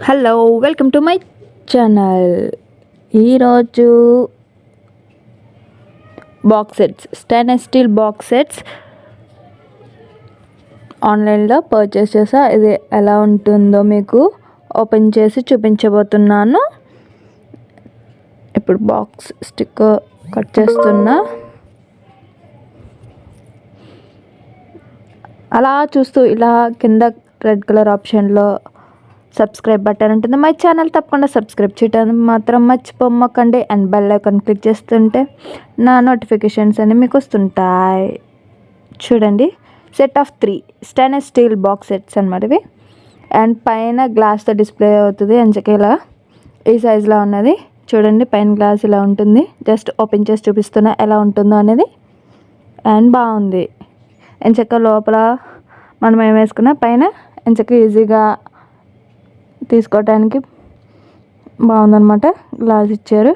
Hello, welcome to my channel. ఈరోజు box sets, stainless steel box sets ఆన్లైన్లో purchase చేసా. ఇది ఎలా ఉంటుందో మీకు ఓపెన్ చేసి చూపించబోతున్నాను. ఇప్పుడు బాక్స్ స్టిక్కర్ కట్ చేస్తున్నా. అలా చూస్తూ ఇలా కింద రెడ్ కలర్ ఆప్షన్లో సబ్స్క్రైబ్ బటన్ ఉంటుంది. మై ఛానల్ తప్పకుండా సబ్స్క్రైబ్ చేయడం మాత్రం మర్చిపోమ్మకండి. అండ్ బెల్ ఐకాన్ క్లిక్ చేస్తుంటే నా నోటిఫికేషన్స్ అన్నీ మీకు వస్తుంటాయి. చూడండి, set of 3 stainless steel box sets అన్నమాట ఇవి. అండ్ పైన గ్లాస్తో డిస్ప్లే అవుతుంది. ఇలా ఈ సైజులో ఉన్నది. చూడండి, పైన గ్లాస్ ఇలా ఉంటుంది. జస్ట్ ఓపెన్ చేసి చూపిస్తున్నా ఎలా ఉంటుందో అనేది. అండ్ బాగుంది. ఎంచక్క లోపల మనం ఏం వేసుకున్నా పైన ఎంచక్క ఈజీగా తీసుకోవటానికి బాగుందన్నమాట. గ్లాస్ ఇచ్చారు,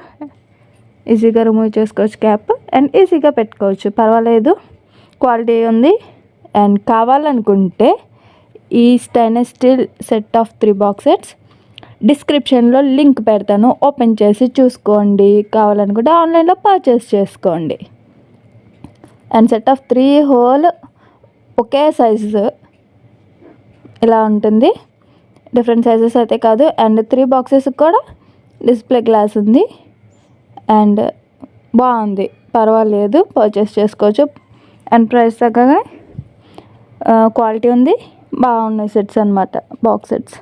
ఈజీగా రిమూవ్ చేసుకోవచ్చు క్యాప్. అండ్ ఈజీగా పెట్టుకోవచ్చు, పర్వాలేదు, క్వాలిటీ ఉంది. అండ్ కావాలనుకుంటే ఈ stainless steel set of 3 box sets డిస్క్రిప్షన్లో లింక్ పెడతాను, ఓపెన్ చేసి చూసుకోండి. కావాలనుకుంటే ఆన్లైన్లో పర్చేస్ చేసుకోండి. And set of 3 whole okay size ఇలా ఉంటుంది. డిఫరెంట్ సైజెస్ అయితే కాదు. అండ్ 3 బాక్సెస్ కూడా డిస్ప్లే గ్లాస్ ఉంది. అండ్ బాగుంది, పర్వాలేదు, పర్చేస్ చేసుకోవచ్చు. అండ్ ప్రైస్ తగ్గగానే క్వాలిటీ ఉంది. బాగున్నాయి సెట్స్ అన్నమాట, బాక్స్ సెట్స్.